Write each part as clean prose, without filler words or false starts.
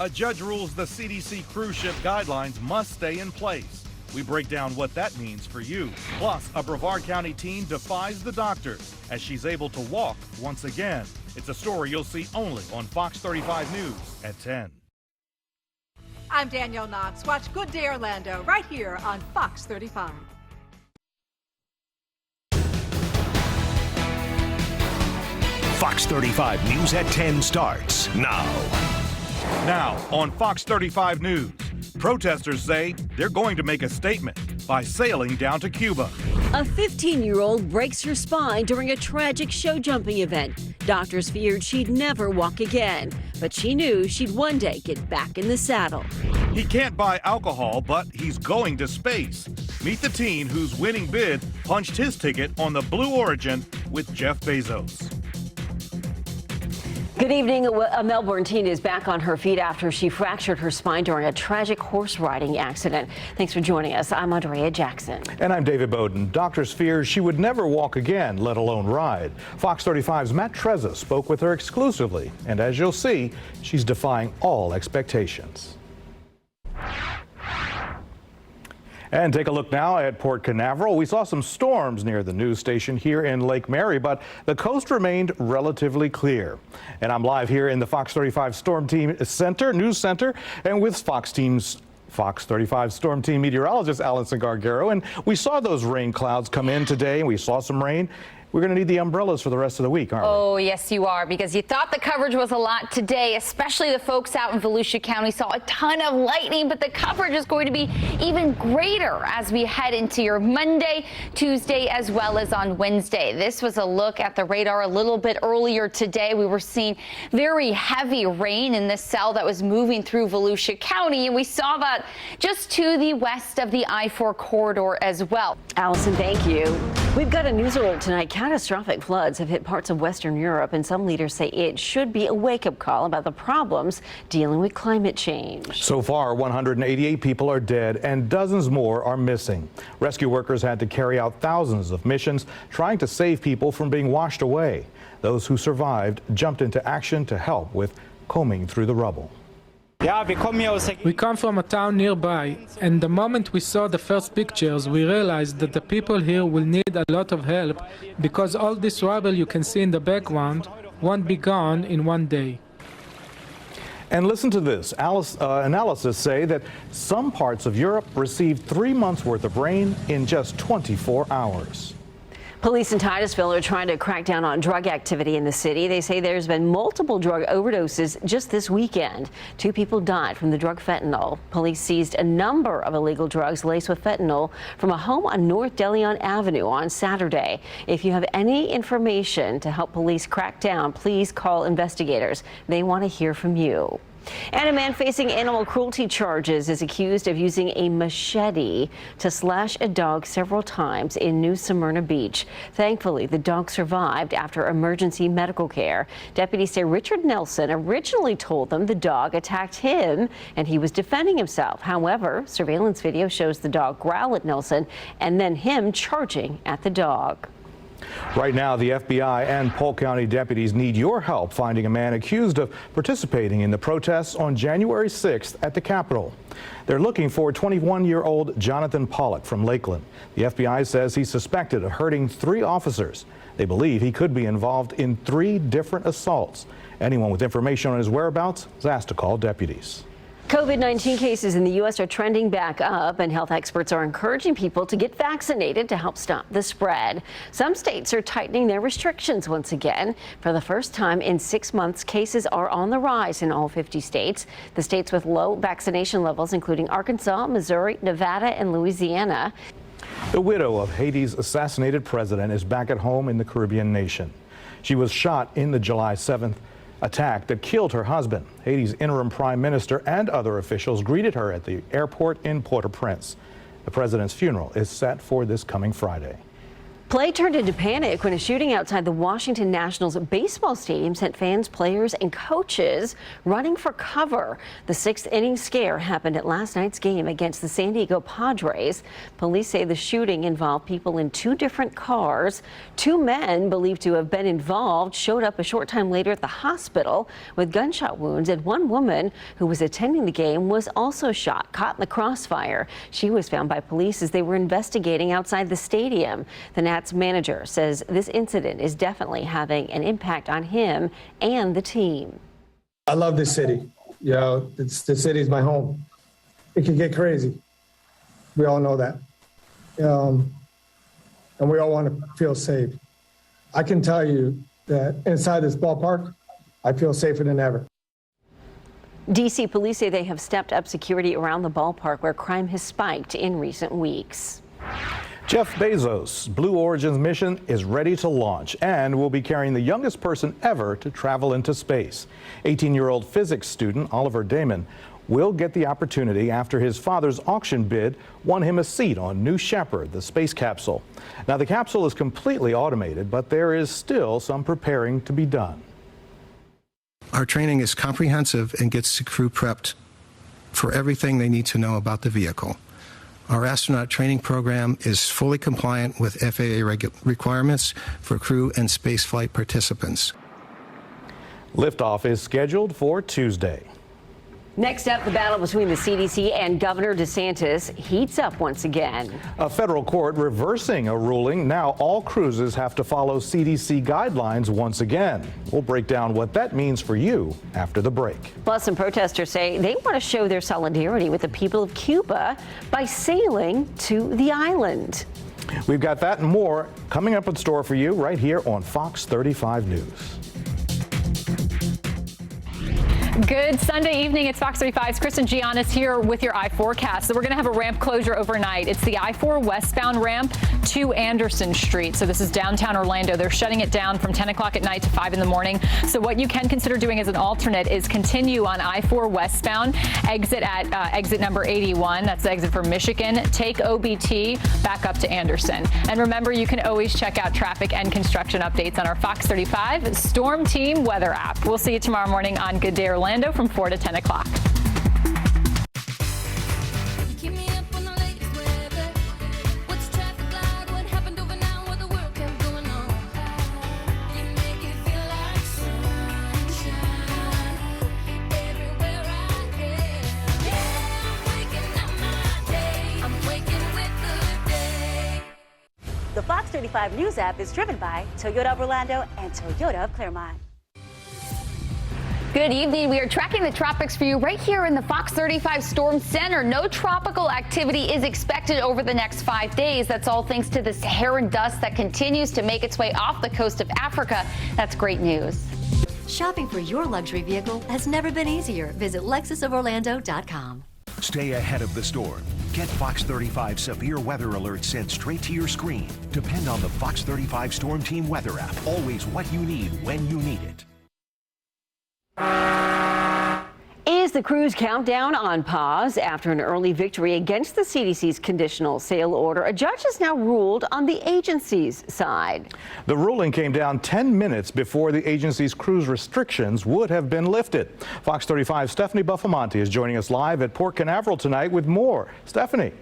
A judge rules the CDC cruise ship guidelines must stay in place. We break down what that means for you. Plus, a Brevard County teen defies the doctors as she's able to walk once again. It's a story you'll see only on Fox 35 News at 10. I'm Danielle Knox. Watch Good Day Orlando right here on Fox 35. Fox 35 News at 10 starts now. Now on Fox 35 News, protesters say they're going to make a statement by sailing down to Cuba. A 15-year-old breaks her spine during a tragic show jumping event. Doctors feared she'd never walk again, but she knew she'd one day get back in the saddle. He can't buy alcohol, but he's going to space. Meet the teen whose winning bid punched his ticket on the Blue Origin with Jeff Bezos. Good evening. A Melbourne teen is back on her feet after she fractured her spine during a tragic horse riding accident. Thanks for joining us. I'm Andrea Jackson. And I'm David Bowden. Doctors fear she would never walk again, let alone ride. Fox 35's Matt Trezza spoke with her exclusively. And as you'll see, she's defying all expectations. And take a look now at Port Canaveral. We saw some storms near the news station here in Lake Mary, but the coast remained relatively clear. And I'm live here in the Fox 35 Storm Team Center, News Center, and with Fox 35 Storm Team meteorologist Allison Gargaro. And we saw those rain clouds come in today, and we saw some rain. We're going to need the umbrellas for the rest of the week, aren't we? Oh, yes, you are, because you thought the coverage was a lot today, especially the folks out in Volusia County saw a ton of lightning, but the coverage is going to be even greater as we head into your Monday, Tuesday, as well as on Wednesday. This was a look at the radar a little bit earlier today. We were seeing very heavy rain in this cell that was moving through Volusia County, and we saw that just to the west of the I-4 corridor as well. Allison, thank you. We've got a news alert tonight. Catastrophic floods have hit parts of Western Europe, and some leaders say it should be a wake-up call about the problems dealing with climate change. So far, 188 people are dead and dozens more are missing. Rescue workers had to carry out thousands of missions trying to save people from being washed away. Those who survived jumped into action to help with combing through the rubble. We come from a town nearby, and the moment we saw the first pictures, we realized that the people here will need a lot of help because all this rubble you can see in the background won't be gone in one day. And listen to this. Analysis say that some parts of Europe received 3 months worth of rain in just 24 hours. Police in Titusville are trying to crack down on drug activity in the city. They say there's been multiple drug overdoses just this weekend. 2 people died from the drug fentanyl. Police seized a number of illegal drugs laced with fentanyl from a home on North DeLeon Avenue on Saturday. If you have any information to help police crack down, please call investigators. They want to hear from you. And a man facing animal cruelty charges is accused of using a machete to slash a dog several times in New Smyrna Beach. Thankfully, the dog survived after emergency medical care. Deputies say Richard Nelson originally told them the dog attacked him and he was defending himself. However, surveillance video shows the dog growl at Nelson and then him charging at the dog. Right now, the FBI and Polk County deputies need your help finding a man accused of participating in the protests on January 6th at the Capitol. They're looking for 21-year-old Jonathan Pollock from Lakeland. The FBI says he's suspected of hurting 3 officers. They believe he could be involved in 3 different assaults. Anyone with information on his whereabouts is asked to call deputies. COVID-19 cases in the U.S. are trending back up, and health experts are encouraging people to get vaccinated to help stop the spread. Some states are tightening their restrictions once again. For the first time in 6 months, cases are on the rise in all 50 states. The states with low vaccination levels, including Arkansas, Missouri, Nevada, and Louisiana. The widow of Haiti's assassinated president is back at home in the Caribbean nation. She was shot in the July 7th attack that killed her husband. Haiti's interim prime minister and other officials greeted her at the airport in Port-au-Prince. The president's funeral is set for this coming Friday. Play turned into panic when a shooting outside the Washington Nationals baseball stadium sent fans, players, and coaches running for cover. The sixth inning scare happened at last night's game against the San Diego Padres. Police say the shooting involved people in two different cars. Two men believed to have been involved showed up a short time later at the hospital with gunshot wounds, and one woman who was attending the game was also shot, caught in the crossfire. She was found by police as they were investigating outside the stadium. The Nats manager says this incident is definitely having an impact on him and the team. I love this city. You know, the city is my home. It can get crazy. We all know that. And we all want to feel safe. I can tell you that inside this ballpark, I feel safer than ever. D.C. police say they have stepped up security around the ballpark where crime has spiked in recent weeks. Jeff Bezos' Blue Origin's mission is ready to launch and will be carrying the youngest person ever to travel into space. 18-year-old physics student Oliver Damon will get the opportunity after his father's auction bid won him a seat on New Shepard, the space capsule. Now, the capsule is completely automated, but there is still some preparing to be done. Our training is comprehensive and gets the crew prepped for everything they need to know about the vehicle. Our astronaut training program is fully compliant with FAA requirements for crew and spaceflight participants. Liftoff is scheduled for Tuesday. Next up, the battle between the CDC and Governor DeSantis heats up once again. A federal court reversing a ruling. Now all cruises have to follow CDC guidelines once again. We'll break down what that means for you after the break. Plus, some protesters say they want to show their solidarity with the people of Cuba by sailing to the island. We've got that and more coming up in store for you right here on Fox 35 News. Good Sunday evening. It's Fox 35's Kristen Giannis here with your I-4cast. So we're going to have a ramp closure overnight. It's the I-4 westbound ramp to Anderson Street. So this is downtown Orlando. They're shutting it down from 10 o'clock at night to 5 in the morning. So what you can consider doing as an alternate is continue on I-4 westbound, exit at exit number 81. That's the exit for Michigan. Take OBT back up to Anderson. And remember, you can always check out traffic and construction updates on our Fox 35 Storm Team weather app. We'll see you tomorrow morning on Good Day Orlando from 4 to 10 o'clock. The Fox 35 News app is driven by Toyota of Orlando and Toyota of Claremont. Good evening. We are tracking the tropics for you right here in the Fox 35 Storm Center. No tropical activity is expected over the next 5 days. That's all thanks to the Saharan dust that continues to make its way off the coast of Africa. That's great news. Shopping for your luxury vehicle has never been easier. Visit LexusOfOrlando.com. Stay ahead of the storm. Get Fox 35 severe weather alerts sent straight to your screen. Depend on the Fox 35 Storm Team weather app. Always what you need when you need it. Is the cruise countdown on pause after an early victory against the CDC's conditional sail order? A judge has now ruled on the agency's side. The ruling came down 10 minutes before the agency's cruise restrictions would have been lifted. Fox 35's Stephanie Buffamonte is joining us live at Port Canaveral tonight with more. Stephanie.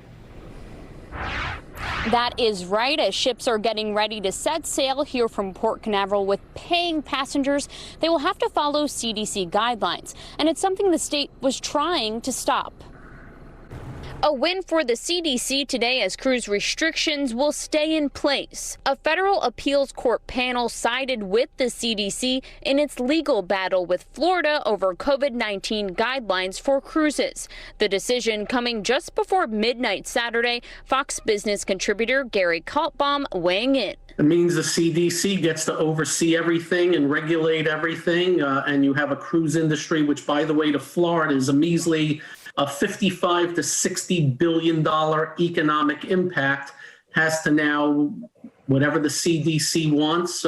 That is right. As ships are getting ready to set sail here from Port Canaveral with paying passengers, they will have to follow CDC guidelines. And it's something the state was trying to stop. A win for the CDC today as cruise restrictions will stay in place. A federal appeals court panel sided with the CDC in its legal battle with Florida over COVID-19 guidelines for cruises. The decision coming just before midnight Saturday. Fox Business contributor Gary Kaltbaum weighing in. It means the CDC gets to oversee everything and regulate everything, and you have a cruise industry, which, by the way, to Florida is a measly $55 to $60 billion economic impact, has to now, whatever the CDC wants,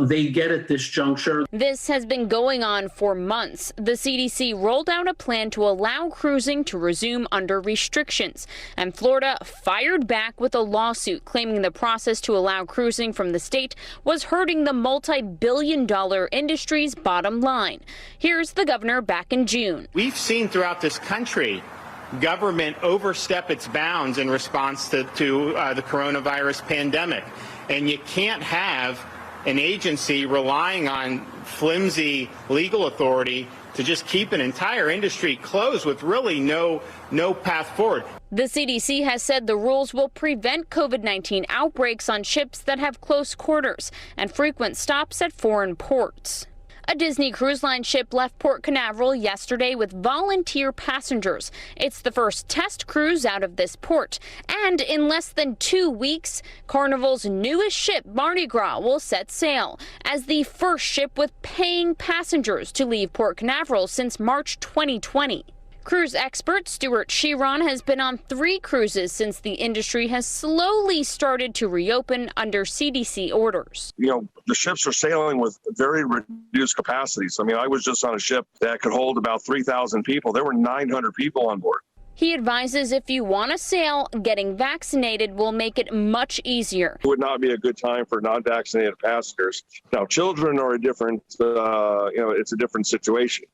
they get at this juncture. This has been going on for months. The CDC rolled out a plan to allow cruising to resume under restrictions, and Florida fired back with a lawsuit claiming the process to allow cruising from the state was hurting the multi-billion-dollar industry's bottom line. Here's the governor back in June. We've seen throughout this country government overstep its bounds in response to the coronavirus pandemic, and you can't have an agency relying on flimsy legal authority to just keep an entire industry closed with really no path forward. The CDC has said the rules will prevent COVID-19 outbreaks on ships that have close quarters and frequent stops at foreign ports. A Disney Cruise Line ship left Port Canaveral yesterday with volunteer passengers. It's the first test cruise out of this port. And in less than 2 weeks, Carnival's newest ship, Mardi Gras, will set sail as the first ship with paying passengers to leave Port Canaveral since March 2020. Cruise expert Stuart Chiron has been on 3 cruises since the industry has slowly started to reopen under CDC orders. You know, the ships are sailing with very reduced capacities. I mean, I was just on a ship that could hold about 3,000 people. There were 900 people on board. He advises if you want to sail, getting vaccinated will make it much easier. It would not be a good time for non-vaccinated passengers. Now, children are a different, it's a different situation.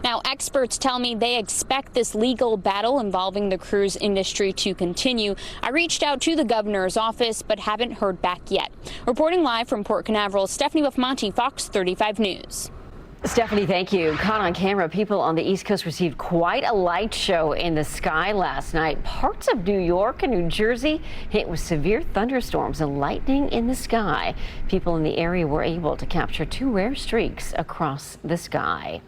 Now, experts tell me they expect this legal battle involving the cruise industry to continue. I reached out to the governor's office, but haven't heard back yet. Reporting live from Port Canaveral, Stephanie Buffmonti, Fox 35 News. Stephanie, thank you. Caught on camera, people on the East Coast received quite a light show in the sky last night. Parts of New York and New Jersey hit with severe thunderstorms and lightning in the sky. People in the area were able to capture 2 rare streaks across the sky.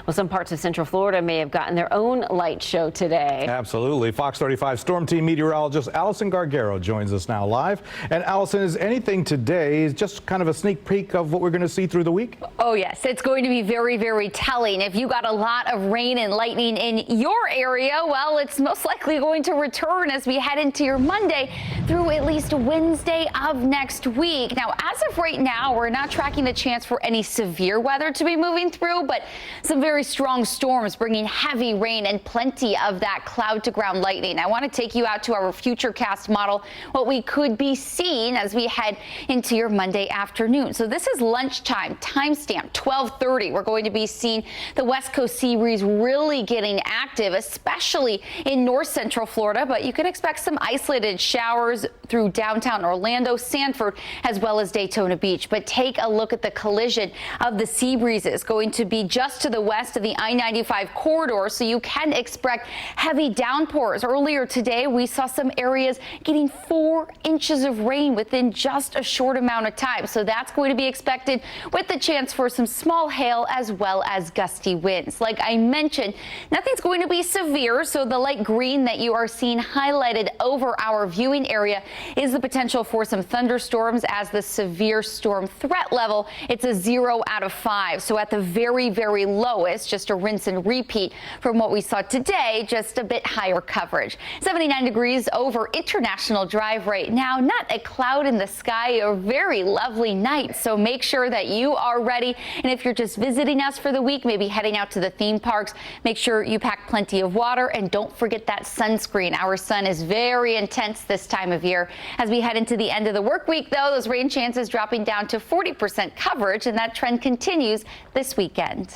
Well, some parts of Central Florida may have gotten their own light show today. Absolutely. Fox 35 Storm Team meteorologist Allison Gargaro joins us now live. And Allison, is anything today is just kind of a sneak peek of what we're going to see through the week? Oh, yes. It's going to be very, very telling. If you got a lot of rain and lightning in your area, well, it's most likely going to return as we head into your Monday through at least Wednesday of next week. Now, as of right now, we're not tracking the chance for any severe weather to be moving through, but some very strong storms bringing heavy rain and plenty of that cloud to ground lightning. I want to take you out to our futurecast model, what we could be seeing as we head into your Monday afternoon. So this is lunchtime, timestamp 12:30. We're going to be seeing the West Coast sea breeze really getting active, especially in north central Florida, but you can expect some isolated showers through downtown Orlando, Sanford, as well as Daytona Beach. But take a look at the collision of the sea breezes going to be just to the west of the I-95 corridor, so you can expect heavy downpours. Earlier today, we saw some areas getting 4 inches of rain within just a short amount of time. So that's going to be expected with the chance for some small hail as well as gusty winds. Like I mentioned, nothing's going to be severe, so the light green that you are seeing highlighted over our viewing area is the potential for some thunderstorms. As the severe storm threat level, it's a 0 out of 5. So at the very, very lowest, just a rinse and repeat from what we saw today, just a bit higher coverage. 79 degrees over International Drive right now. Not a cloud in the sky, a very lovely night. So make sure that you are ready. And if you're just visiting us for the week, maybe heading out to the theme parks, make sure you pack plenty of water and don't forget that sunscreen. Our sun is very intense this time of year. As we head into the end of the work week, though, those rain chances dropping down to 40% coverage, and that trend continues this weekend.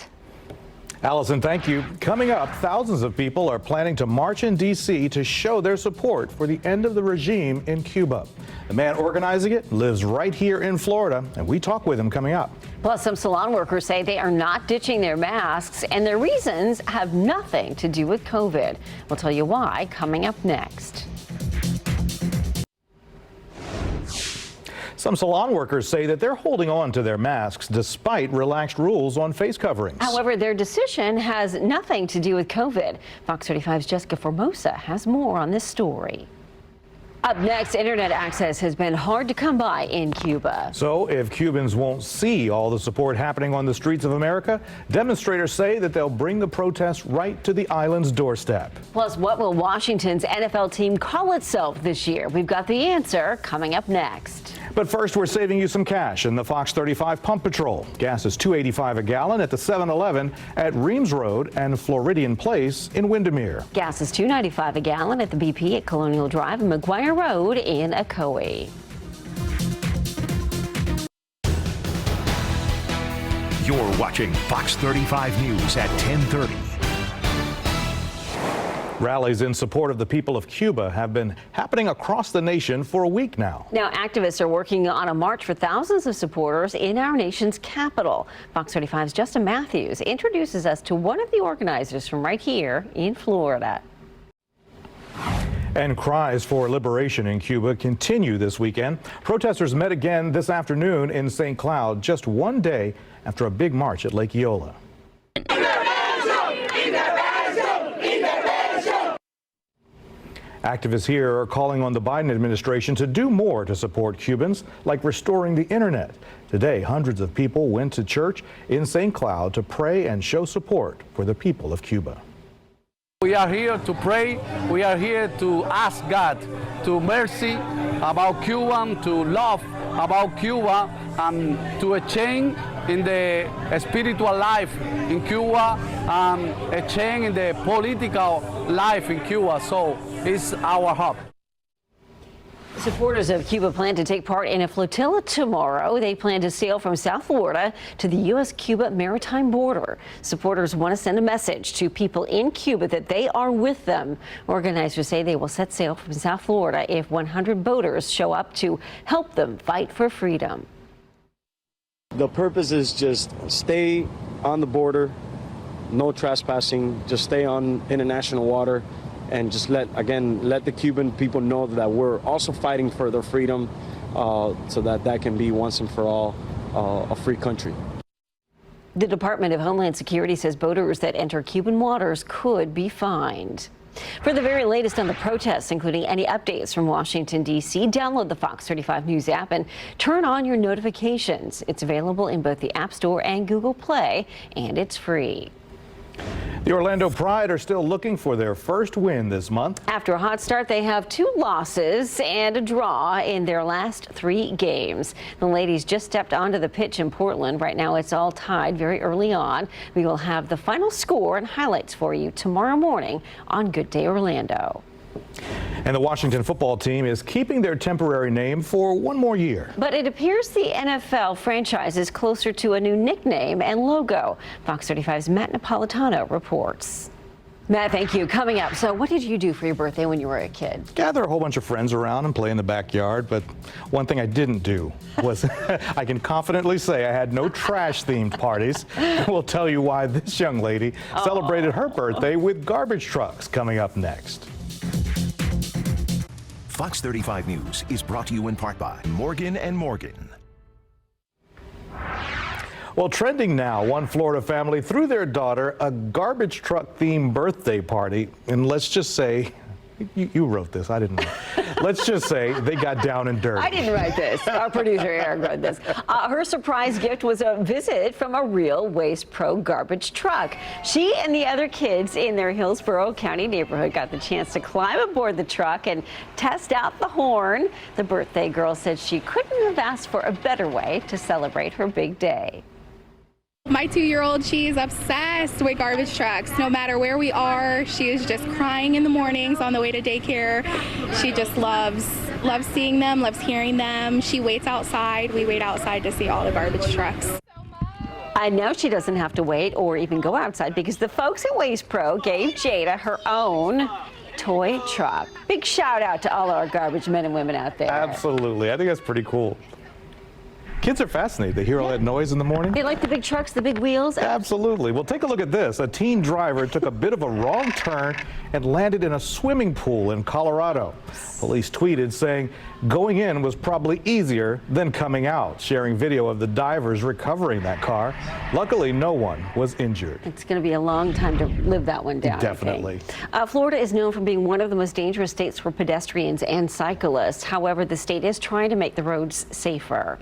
Allison, thank you. Coming up, thousands of people are planning to march in D.C. to show their support for the end of the regime in Cuba. The man organizing it lives right here in Florida, and we talk with him coming up. Plus, some salon workers say they are not ditching their masks, and their reasons have nothing to do with COVID. We'll tell you why coming up next. Some salon workers say that they're holding on to their masks despite relaxed rules on face coverings. However, their decision has nothing to do with COVID. Fox 35's Jessica Formosa has more on this story. Up next, internet access has been hard to come by in Cuba. So if Cubans won't see all the support happening on the streets of America, demonstrators say that they'll bring the protests right to the island's doorstep. Plus, what will Washington's NFL team call itself this year? We've got the answer coming up next. But first, we're saving you some cash in the Fox 35 Pump Patrol. Gas is $2.85 a gallon at the 7-Eleven at Reams Road and Floridian Place in Windermere. Gas is $2.95 a gallon at the BP at Colonial Drive and McGuire Road in Ocoee. You're watching Fox 35 News at 10:30. Rallies in support of the people of Cuba have been happening across the nation for a week now. Now, activists are working on a march for thousands of supporters in our nation's capital. Fox 35's Justin Matthews introduces us to one of the organizers from right here in Florida. And cries for liberation in Cuba continue this weekend. Protesters met again this afternoon in St. Cloud, just one day after a big march at Lake Eola. Activists here are calling on the Biden administration to do more to support Cubans, like restoring the internet. Today, hundreds of people went to church in St. Cloud to pray and show support for the people of Cuba. We are here to pray. We are here to ask God to mercy about Cuba, to love about Cuba, and to a change in the spiritual life in Cuba, and a change in the political life in Cuba. So it's our hope. Supporters of Cuba plan to take part in a flotilla tomorrow. They plan to sail from South Florida to the U.S.-Cuba maritime border. Supporters want to send a message to people in Cuba that they are with them. Organizers say they will set sail from South Florida if 100 boaters show up to help them fight for freedom. The purpose is just stay on the border, no trespassing, just stay on international water, and just let the Cuban people know that we're also fighting for their freedom, so that can be once and for all a free country. The Department of Homeland Security says boaters that enter Cuban waters could be fined. For the very latest on the protests, including any updates from Washington, D.C., download the Fox 35 News app and turn on your notifications. It's available in both the App Store and Google Play, and it's free. The Orlando Pride are still looking for their first win this month. After a hot start, they have 2 losses and a draw in their last 3 games. The ladies just stepped onto the pitch in Portland. Right now, it's all tied very early on. We will have the final score and highlights for you tomorrow morning on Good Day Orlando. And the Washington football team is keeping their temporary name for one more year. But it appears the NFL franchise is closer to a new nickname and logo. Fox 35's Matt Napolitano reports. Matt, thank you. Coming up, so what did you do for your birthday when you were a kid? Gather a whole bunch of friends around and play in the backyard, but one thing I didn't do was I can confidently say I had no trash-themed parties. We'll tell you why this young lady celebrated her birthday with garbage trucks coming up next. Fox 35 News is brought to you in part by Morgan & Morgan. Well, trending now, one Florida family threw their daughter a garbage truck themed birthday party, and let's just say, you wrote this, I didn't know. Let's just say they got down and dirty. I didn't write this. Our producer Eric wrote this. Her surprise gift was a visit from a real Waste Pro garbage truck. She and the other kids in their Hillsborough County neighborhood got the chance to climb aboard the truck and test out the horn. The birthday girl said she couldn't have asked for a better way to celebrate her big day. My 2-year-old, she is obsessed with garbage trucks. No matter where we are, she is just crying in the mornings on the way to daycare. She just loves seeing them, loves hearing them. She waits outside. We wait outside to see all the garbage trucks. And now she doesn't have to wait or even go outside because the folks at Waste Pro gave Jada her own toy truck. Big shout out to all our garbage men and women out there. Absolutely. I think that's pretty cool. Kids are fascinated. They hear all that noise in the morning. They like the big trucks, the big wheels. Absolutely. Well, take a look at this. A teen driver took a bit of a wrong turn and landed in a swimming pool in Colorado. Police tweeted saying going in was probably easier than coming out, sharing video of the divers recovering that car. Luckily, no one was injured. It's going to be a long time to live that one down. Definitely. Florida is known for being one of the most dangerous states for pedestrians and cyclists. However, the state is trying to make the roads safer.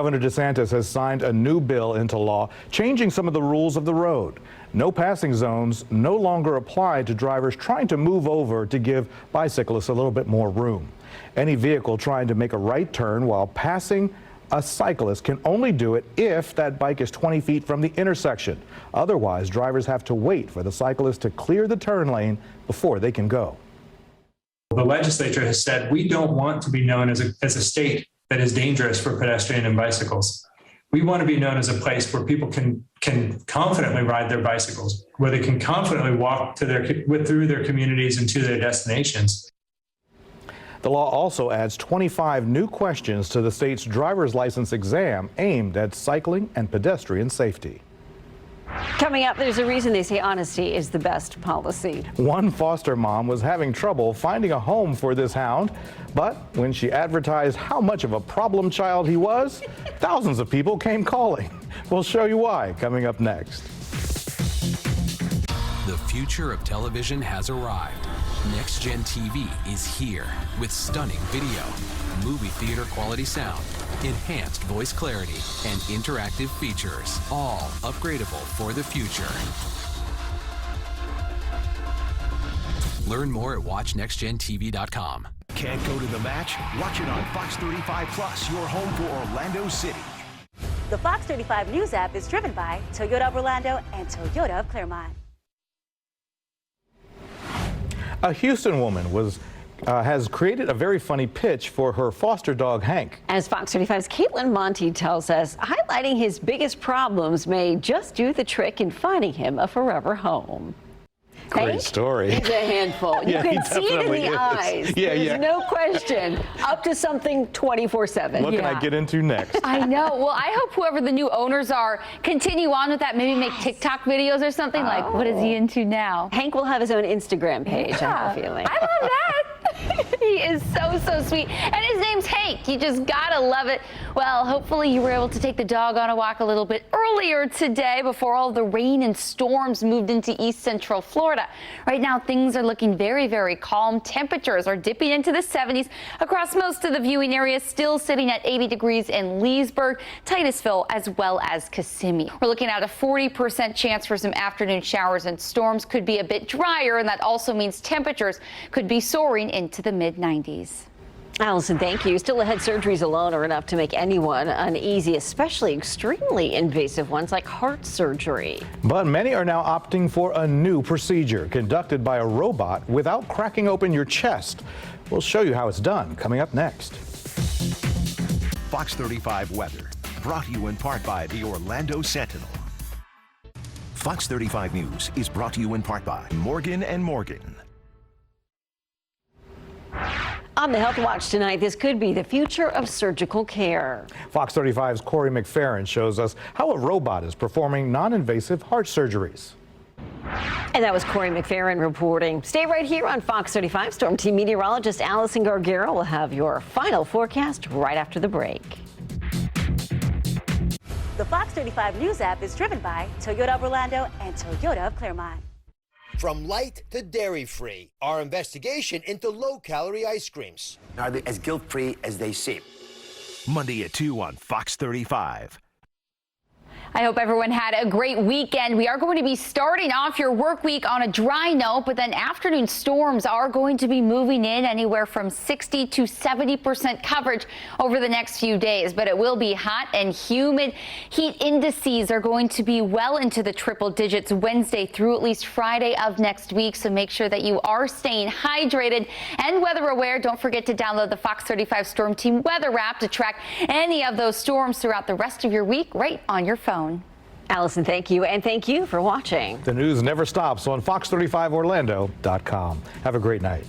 Governor DeSantis has signed a new bill into law, changing some of the rules of the road. No passing zones no longer apply to drivers trying to move over to give bicyclists a little bit more room. Any vehicle trying to make a right turn while passing a cyclist can only do it if that bike is 20 feet from the intersection. Otherwise, drivers have to wait for the cyclist to clear the turn lane before they can go. The legislature has said we don't want to be known as a state that is dangerous for pedestrian and bicycles. We want to be known as a place where people can confidently ride their bicycles, where they can confidently walk through their communities and to their destinations. The law also adds 25 new questions to the state's driver's license exam aimed at cycling and pedestrian safety. Coming up, there's a reason they say honesty is the best policy. One foster mom was having trouble finding a home for this hound, but when she advertised how much of a problem child he was, thousands of people came calling. We'll show you why coming up next. The future of television has arrived. Next Gen TV is here with stunning video, movie theater quality sound, enhanced voice clarity, and interactive features, all upgradable for the future. Learn more at watchnextgentv.com. Can't go to the match? Watch it on Fox 35 Plus, your home for Orlando City. The Fox 35 News app is driven by Toyota of Orlando and Toyota of Claremont. A Houston woman has created a very funny pitch for her foster dog, Hank. As Fox 35's Caitlin Monty tells us, highlighting his biggest problems may just do the trick in finding him a forever home. Great story. He's a handful. You Yeah, can he see it in definitely the is. eyes. Yeah, There's yeah. no question. Up to something 24/7. What can I get into next? I know. Well, I hope whoever the new owners are continue on with that. Maybe make TikTok videos or something. Like, what is he into now? Hank will have his own Instagram page, I have a feeling. I love that. He is so sweet. And his name's Hank. You just gotta love it. Well, hopefully you were able to take the dog on a walk a little bit earlier today before all the rain and storms moved into East Central Florida. Right now, things are looking very calm. Temperatures are dipping into the 70s across most of the viewing areas, still sitting at 80 degrees in Leesburg, Titusville, as well as Kissimmee. We're looking at a 40% chance for some afternoon showers, and storms could be a bit drier, and that also means temperatures could be soaring into the mid-90s. Allison, thank you. Still ahead, surgeries alone are enough to make anyone uneasy, especially extremely invasive ones like heart surgery. But many are now opting for a new procedure conducted by a robot without cracking open your chest. We'll show you how it's done coming up next. Fox 35 weather, brought to you in part by the Orlando Sentinel. Fox 35 News is brought to you in part by Morgan & Morgan. On the Health Watch tonight, this could be the future of surgical care. Fox 35's Corey McFerrin shows us how a robot is performing non-invasive heart surgeries. And that was Corey McFerrin reporting. Stay right here on Fox 35. Storm Team meteorologist Allison Gargara will have your final forecast right after the break. The Fox 35 News app is driven by Toyota of Orlando and Toyota of Claremont. From light to dairy-free, our investigation into low-calorie ice creams. Are they as guilt-free as they seem? Monday at 2 on Fox 35. I hope everyone had a great weekend. We are going to be starting off your work week on a dry note, but then afternoon storms are going to be moving in anywhere from 60 to 70% coverage over the next few days. But it will be hot and humid. Heat indices are going to be well into the triple digits Wednesday through at least Friday of next week. So make sure that you are staying hydrated and weather aware. Don't forget to download the Fox 35 Storm Team weather app to track any of those storms throughout the rest of your week right on your phone. Allison, thank you, and thank you for watching. The news never stops on fox35orlando.com. Have a great night.